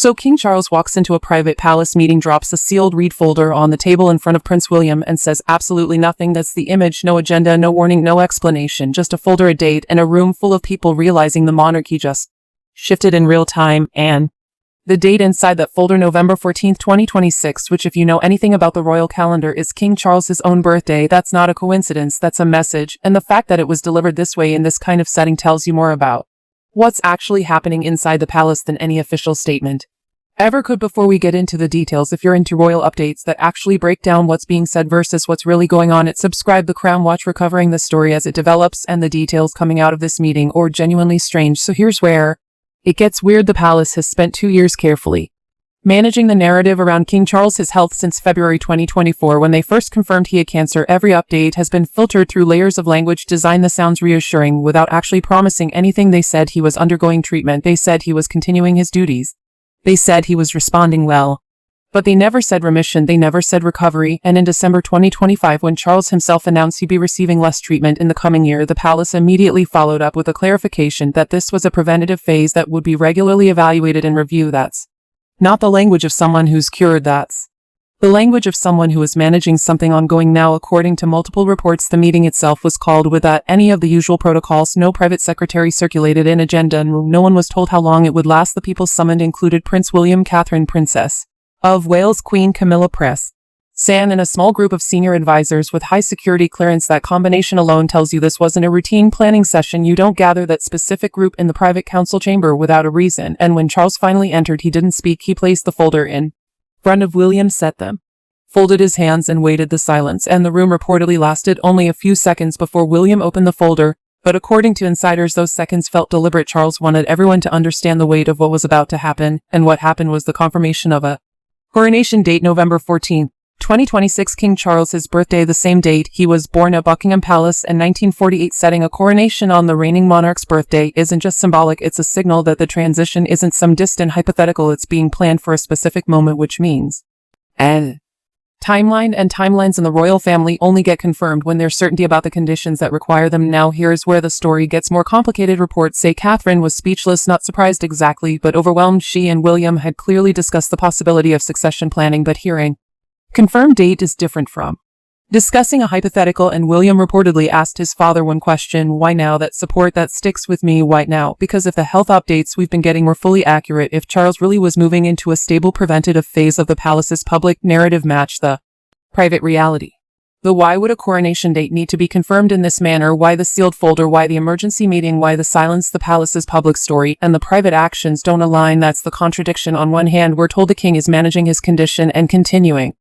So King Charles walks into a private palace meeting, drops a sealed read folder on the table in front of Prince William, and says absolutely nothing. That's the image, no agenda, no warning, no explanation, just a folder, a date, and a room full of people realizing the monarchy just shifted in real time. And the date inside that folder, November 14th, 2026, which, if you know anything about the royal calendar, is King Charles's own birthday. That's not a coincidence, that's a message, and the fact that it was delivered this way in this kind of setting tells you more about what's actually happening inside the palace than any official statement ever could. Before we get into the details, if you're into royal updates that actually break down what's being said versus what's really going on, subscribe the Crown Watch, recovering the story as it develops and the details coming out of this meeting are genuinely strange. So here's where it gets weird. The palace has spent 2 years carefully managing the narrative around King Charles' health since February 2024, when they first confirmed he had cancer. Every update has been filtered through layers of language designed that sounds reassuring without actually promising anything. They said he was undergoing treatment. They said he was continuing his duties. They said he was responding well. But they never said remission. They never said recovery. And in December 2025, when Charles himself announced he'd be receiving less treatment in the coming year, the palace immediately followed up with a clarification that this was a preventative phase that would be regularly evaluated and reviewed. That's not the language of someone who's cured. That's the language of someone who is managing something ongoing now. According to multiple reports, the meeting itself was called without any of the usual protocols. No private secretary circulated an agenda, and no one was told how long it would last. The people summoned included Prince William, Catherine, Princess of Wales, Queen Camilla, Press San, and a small group of senior advisors with high security clearance. That combination alone tells you this wasn't a routine planning session. You don't gather that specific group in the private council chamber without a reason. And when Charles finally entered, he didn't speak. He placed the folder in front of William, set them, folded his hands, and waited. The silence and the room reportedly lasted only a few seconds before William opened the folder. But according to insiders, those seconds felt deliberate. Charles wanted everyone to understand the weight of what was about to happen, and what happened was the confirmation of a coronation date, November 14th. 2026, King Charles's birthday, the same date he was born at Buckingham Palace in 1948. Setting a coronation on the reigning monarch's birthday isn't just symbolic, it's a signal that the transition isn't some distant hypothetical. It's being planned for a specific moment, which means timeline and timelines in the royal family only get confirmed when there's certainty about the conditions that require them. Now here's where the story gets more complicated. Reports say Catherine was speechless, not surprised exactly, but overwhelmed. She and William had clearly discussed the possibility of succession planning, but hearing confirmed date is different from discussing a hypothetical. And William reportedly asked his father one question: why now? That support that sticks with me. Why now? Because if the health updates we've been getting were fully accurate, if Charles really was moving into a stable preventative phase of the palace's public narrative match the private reality, then why would a coronation date need to be confirmed in this manner? Why the sealed folder? Why the emergency meeting? Why the silence? The palace's public story and the private actions don't align. That's the contradiction. On one hand, we're told the king is managing his condition and continuing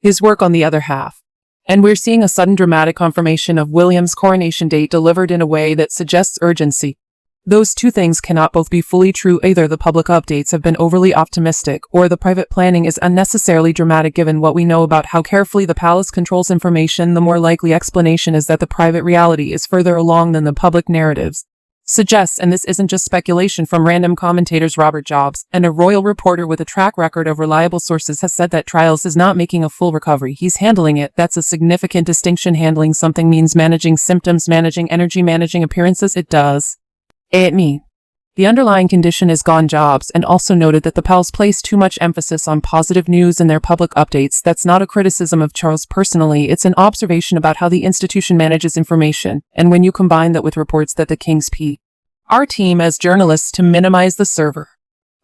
his work on the other half, and we're seeing a sudden dramatic confirmation of William's coronation date delivered in a way that suggests urgency. Those two things cannot both be fully true. Either the public updates have been overly optimistic, or the private planning is unnecessarily dramatic. Given what we know about how carefully the palace controls information, the more likely explanation is that the private reality is further along than the public narratives suggests. And this isn't just speculation from random commentators. Robert Jobs, and a royal reporter with a track record of reliable sources, has said that Charles is not making a full recovery. He's handling it. That's a significant distinction. Handling something means managing symptoms, managing energy, managing appearances. It means the underlying condition is gone. Jobs and also noted that the palace placed too much emphasis on positive news in their public updates. That's not a criticism of Charles personally, it's an observation about how the institution manages information. And when you combine that with reports that the king's PR team as journalists to minimize the server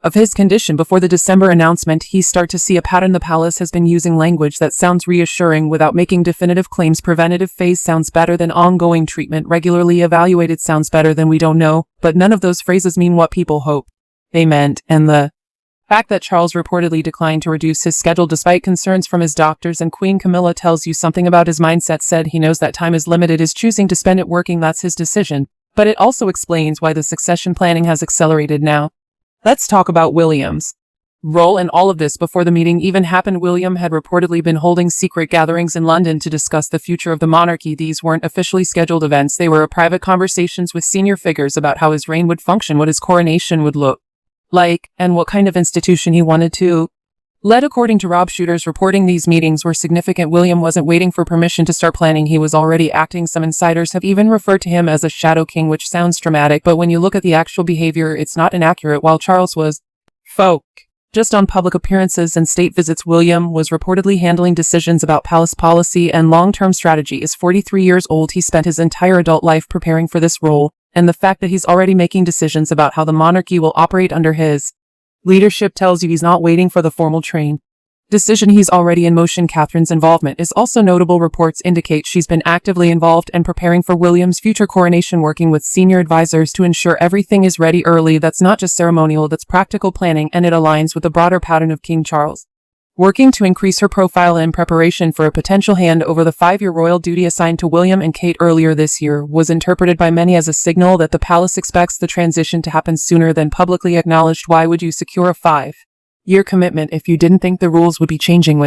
of his condition before the December announcement, you start to see a pattern. The palace has been using language that sounds reassuring without making definitive claims. Preventative phase sounds better than ongoing treatment. Regularly evaluated sounds better than we don't know, but none of those phrases mean what people hope they meant. And the fact that Charles reportedly declined to reduce his schedule despite concerns from his doctors and Queen Camilla tells you something about his mindset. Said he knows that time is limited, is choosing to spend it working. That's his decision, but it also explains why the succession planning has accelerated now. Let's talk about William's role in all of this. Before the meeting even happened, William had reportedly been holding secret gatherings in London to discuss the future of the monarchy. These weren't officially scheduled events. They were private conversations with senior figures about how his reign would function, what his coronation would look like, and what kind of institution he wanted to lead. According to Rob Shooter's reporting, these meetings were significant. William wasn't waiting for permission to start planning. He was already acting. Some insiders have even referred to him as a shadow king, which sounds dramatic, but when you look at the actual behavior, it's not inaccurate. While Charles was Just on public appearances and state visits, William was reportedly handling decisions about palace policy and long-term strategy. Is 43 years old, he spent his entire adult life preparing for this role, and the fact that he's already making decisions about how the monarchy will operate under his leadership tells you he's not waiting for the formal decision. He's already in motion. Catherine's involvement is also notable. Reports indicate she's been actively involved and preparing for William's future coronation, working with senior advisors to ensure everything is ready early. That's not just ceremonial, that's practical planning, and it aligns with the broader pattern of King Charles working to increase her profile in preparation for a potential handover. The 5-year royal duty assigned to William and Kate earlier this year was interpreted by many as a signal that the palace expects the transition to happen sooner than publicly acknowledged. Why would you secure a 5-year commitment if you didn't think the rules would be changing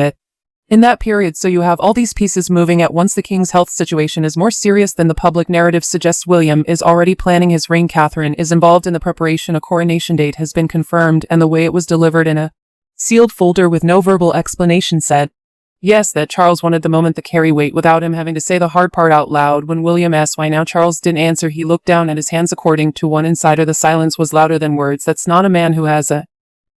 in that period? So you have all these pieces moving at once. The king's health situation is more serious than the public narrative suggests. William is already planning his reign. Catherine is involved in the preparation. A coronation date has been confirmed, and the way it was delivered in a sealed folder with no verbal explanation said, yes, that Charles wanted the moment to carry weight without him having to say the hard part out loud. When William asked why now, Charles didn't answer. He looked down at his hands. According to one insider, the silence was louder than words. That's not a man who has a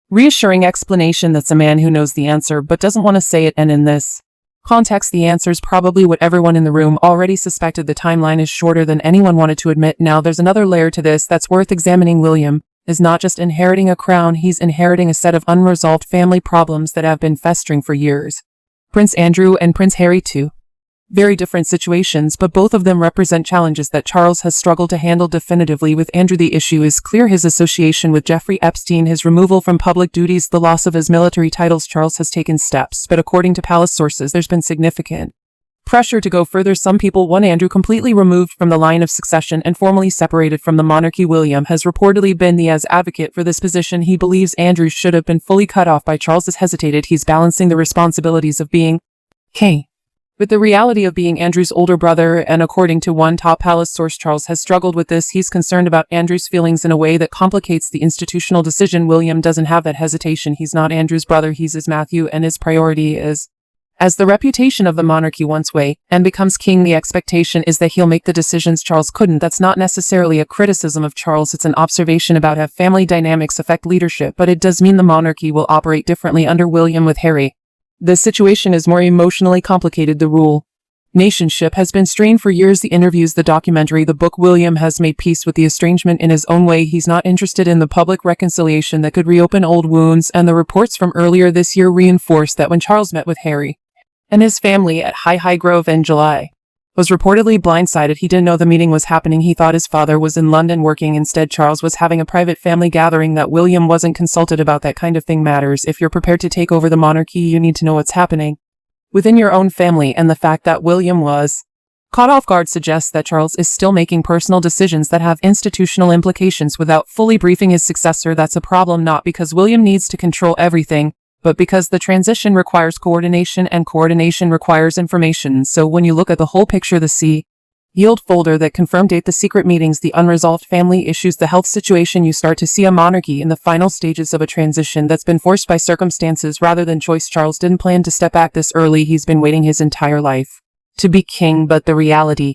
reassuring explanation, that's a man who knows the answer but doesn't want to say it. And in this context, the answer's probably what everyone in the room already suspected. The timeline is shorter than anyone wanted to admit. Now there's another layer to this that's worth examining. William is not just inheriting a crown, he's inheriting a set of unresolved family problems that have been festering for years. Prince Andrew and Prince Harry, too. Very different situations, but both of them represent challenges that Charles has struggled to handle definitively. With Andrew, the issue is clear: his association with Jeffrey Epstein, his removal from public duties, the loss of his military titles. Charles has taken steps, but according to palace sources, there's been significant pressure to go further. Some people want Andrew completely removed from the line of succession and formally separated from the monarchy. William has reportedly been the advocate for this position. He believes Andrew should have been fully cut off by Charles. Has hesitated. He's balancing the responsibilities of being king with the reality of being Andrew's older brother, and according to one top palace source, Charles has struggled with this. He's concerned about Andrew's feelings in a way that complicates the institutional decision. William doesn't have that hesitation. He's not Andrew's brother, he's his Matthew, and his priority is as the reputation of the monarchy once way and becomes king. The expectation is that he'll make the decisions Charles couldn't. That's not necessarily a criticism of Charles, it's an observation about how family dynamics affect leadership, but it does mean the monarchy will operate differently under William. With Harry, the situation is more emotionally complicated. The rule nationship has been strained for years. The interviews, the documentary, the book. William has made peace with the estrangement in his own way. He's not interested in the public reconciliation that could reopen old wounds, and the reports from earlier this year reinforced that when Charles met with Harry and his family at Highgrove in July, was reportedly blindsided. He didn't know the meeting was happening. He thought his father was in London working. Instead, Charles was having a private family gathering that William wasn't consulted about. That kind of thing matters. If you're prepared to take over the monarchy, you need to know what's happening within your own family, and the fact that William was caught off guard suggests that Charles is still making personal decisions that have institutional implications without fully briefing his successor. That's a problem, not because William needs to control everything, but because the transition requires coordination, and coordination requires information. So when you look at the whole picture, the sealed folder that confirmed date, the secret meetings, the unresolved family issues, the health situation, you start to see a monarchy in the final stages of a transition that's been forced by circumstances rather than choice. Charles didn't plan to step back this early. He's been waiting his entire life to be king, but the reality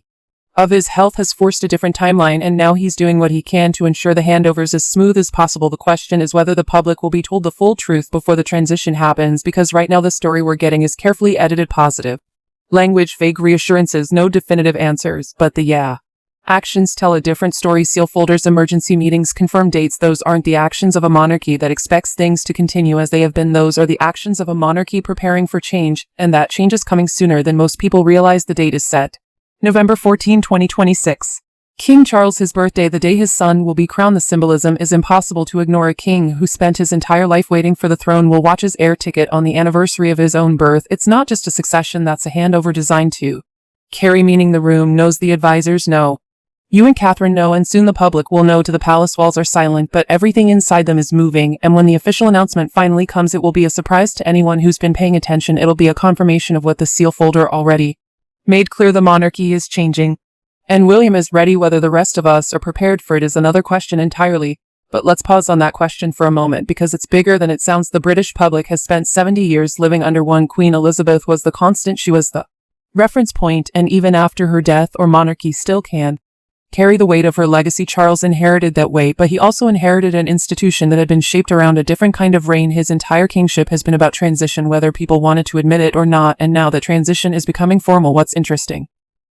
of his health has forced a different timeline, and now he's doing what he can to ensure the handover is as smooth as possible. The question is whether the public will be told the full truth before the transition happens, because right now the story we're getting is carefully edited, positive language, vague reassurances, no definitive answers, but the actions tell a different story. Seal folders, emergency meetings, confirmed dates. Those aren't the actions of a monarchy that expects things to continue as they have been. Those are the actions of a monarchy preparing for change, and that change is coming sooner than most people realize. The date is set November 14, 2026. King Charles, his birthday, the day his son will be crowned. The symbolism is impossible to ignore. A king who spent his entire life waiting for the throne will watch his heir ticket on the anniversary of his own birth. It's not just a succession, that's a handover designed to carry meaning. The room knows, the advisors know, you and Catherine know, and soon the public will know. To the palace walls are silent, but everything inside them is moving, and when the official announcement finally comes, it will be a surprise to anyone who's been paying attention. It'll be a confirmation of what the seal folder already made clear: the monarchy is changing, and William is ready. Whether the rest of us are prepared for it is another question entirely. But let's pause on that question for a moment, because it's bigger than it sounds. The British public has spent 70 years living under one Queen. Elizabeth was the constant, she was the reference point, and even after her death, or monarchy still can carry the weight of her legacy. Charles inherited that weight, but he also inherited an institution that had been shaped around a different kind of reign. His entire kingship has been about transition, whether people wanted to admit it or not, and now that transition is becoming formal, what's interesting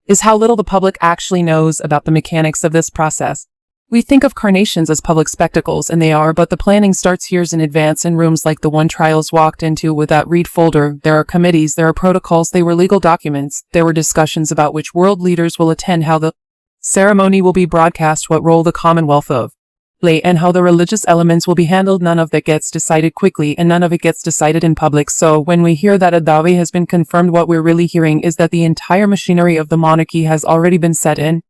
is how little the public actually knows about the mechanics of this process. We think of coronations as public spectacles, and they are, but the planning starts years in advance in rooms like the one Charles walked into with that read folder. There are committees, there are protocols, they were legal documents, there were discussions about which world leaders will attend, how the ceremony will be broadcast, what role the Commonwealth of play, and how the religious elements will be handled. None of that gets decided quickly, and none of it gets decided in public. So when we hear that a Dawe has been confirmed, what we're really hearing is that the entire machinery of the monarchy has already been set in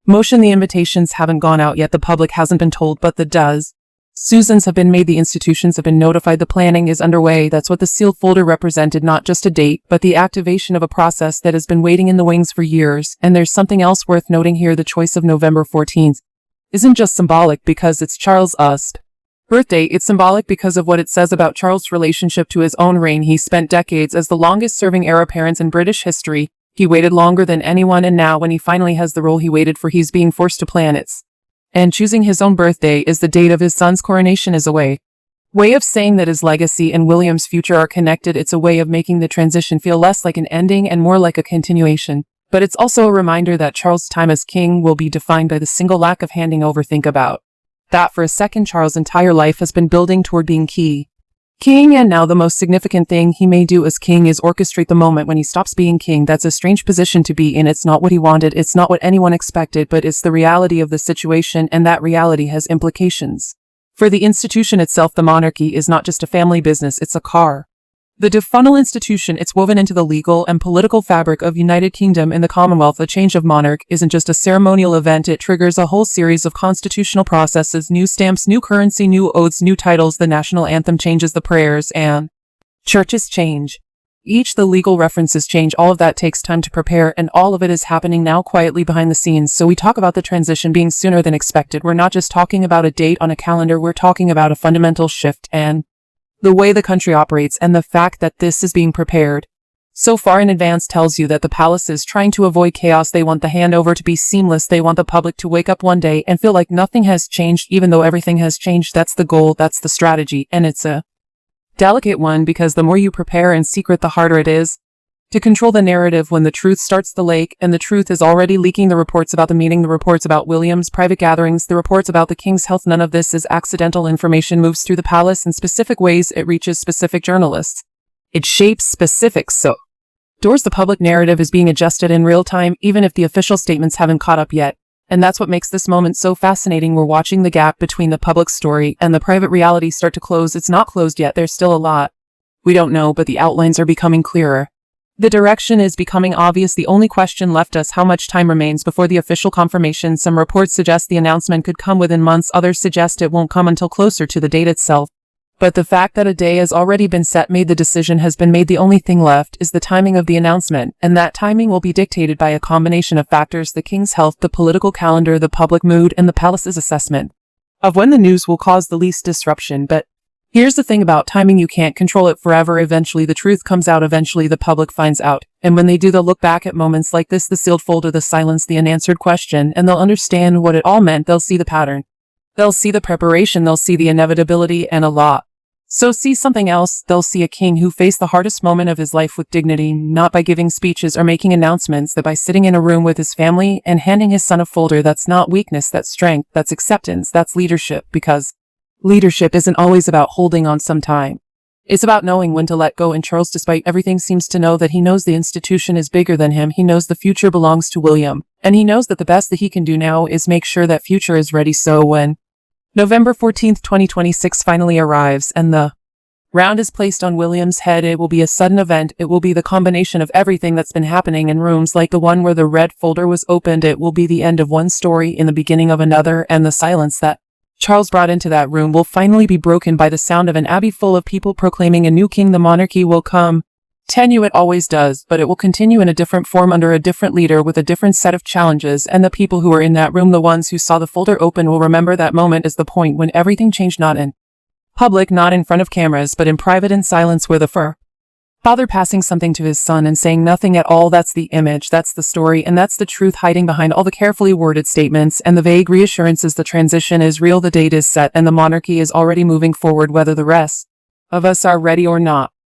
motion. The invitations haven't gone out yet, the public hasn't been told, but the does. Susans have been made, the institutions have been notified, the planning is underway. That's what the sealed folder represented, not just a date, but the activation of a process that has been waiting in the wings for years. And there's something else worth noting here. The choice of November 14th isn't just symbolic because it's Charles' birthday, it's symbolic because of what it says about Charles' relationship to his own reign. He spent decades as the longest-serving heir apparent in British history. He waited longer than anyone, and now when he finally has the role he waited for, he's being forced to plan it. And choosing his own birthday is the date of his son's coronation is a way of saying that his legacy and William's future are connected. It's a way of making the transition feel less like an ending and more like a continuation. But it's also a reminder that Charles' time as king will be defined by the single lack of handing over. Think about that for a second. Charles' entire life has been building toward being king, and now the most significant thing he may do as king is orchestrate the moment when he stops being king. That's a strange position to be in. It's not what he wanted, it's not what anyone expected, but it's the reality of the situation, and that reality has implications for the institution itself. The monarchy is not just a family business, it's a car. The defunal institution, it's woven into the legal and political fabric of United Kingdom and the Commonwealth. A change of monarch isn't just a ceremonial event, it triggers a whole series of constitutional processes, new stamps, new currency, new oaths, new titles. The national anthem changes, the prayers and churches change. The legal references change. All of that takes time to prepare, and all of it is happening now quietly behind the scenes. So we talk about the transition being sooner than expected. We're not just talking about a date on a calendar, we're talking about a fundamental shift and the way the country operates, and the fact that this is being prepared so far in advance tells you that the palace is trying to avoid chaos. They want the handover to be seamless. They want the public to wake up one day and feel like nothing has changed, even though everything has changed. That's the goal, that's the strategy, and it's a delicate one because the more you prepare in secret, the harder it is to control the narrative when the truth starts to leak, and the truth is already leaking. The reports about the meeting, the reports about William's private gatherings, the reports about the king's health, none of this is accidental. Information moves through the palace in specific ways. It reaches specific journalists. It shapes specifics. So the public narrative is being adjusted in real time, even if the official statements haven't caught up yet. And that's what makes this moment so fascinating. We're watching the gap between the public story and the private reality start to close. It's not closed yet. There's still a lot we don't know, but the outlines are becoming clearer. The direction is becoming obvious. The only question left is how much time remains before the official confirmation. Some reports suggest the announcement could come within months. Others suggest it won't come until closer to the date itself. But the fact that a day has already been set, the decision has been made. The only thing left is the timing of the announcement, and that timing will be dictated by a combination of factors: the king's health, the political calendar, the public mood, and the palace's assessment of when the news will cause the least disruption. But here's the thing about timing, you can't control it forever. Eventually the truth comes out, eventually the public finds out. And when they do, they'll look back at moments like this, the sealed folder, the silence, the unanswered question, and they'll understand what it all meant. They'll see the pattern. They'll see the preparation. They'll see the inevitability and a lot. So see something else. They'll see a king who faced the hardest moment of his life with dignity, not by giving speeches or making announcements, but by sitting in a room with his family and handing his son a folder. That's not weakness, that's strength, that's acceptance, that's leadership, because leadership isn't always about holding on some time. It's about knowing when to let go, and Charles, despite everything, seems to know that he knows the institution is bigger than him. He knows the future belongs to William, and he knows that the best that he can do now is make sure that future is ready. So when November 14th, 2026 finally arrives and the round is placed on William's head, it will be a sudden event. It will be the combination of everything that's been happening in rooms like the one where the red folder was opened. It will be the end of one story in the beginning of another, and the silence that Charles brought into that room will finally be broken by the sound of an abbey full of people proclaiming a new king. The monarchy will continue, it always does, but it will continue in a different form under a different leader with a different set of challenges. And the people who were in that room, the ones who saw the folder open, will remember that moment as the point when everything changed, not in public, not in front of cameras, but in private, in silence, where the Father passing something to his son and saying nothing at all. That's the image, that's the story, and that's the truth hiding behind all the carefully worded statements and the vague reassurances. The transition is real, the date is set, and the monarchy is already moving forward whether the rest of us are ready or not.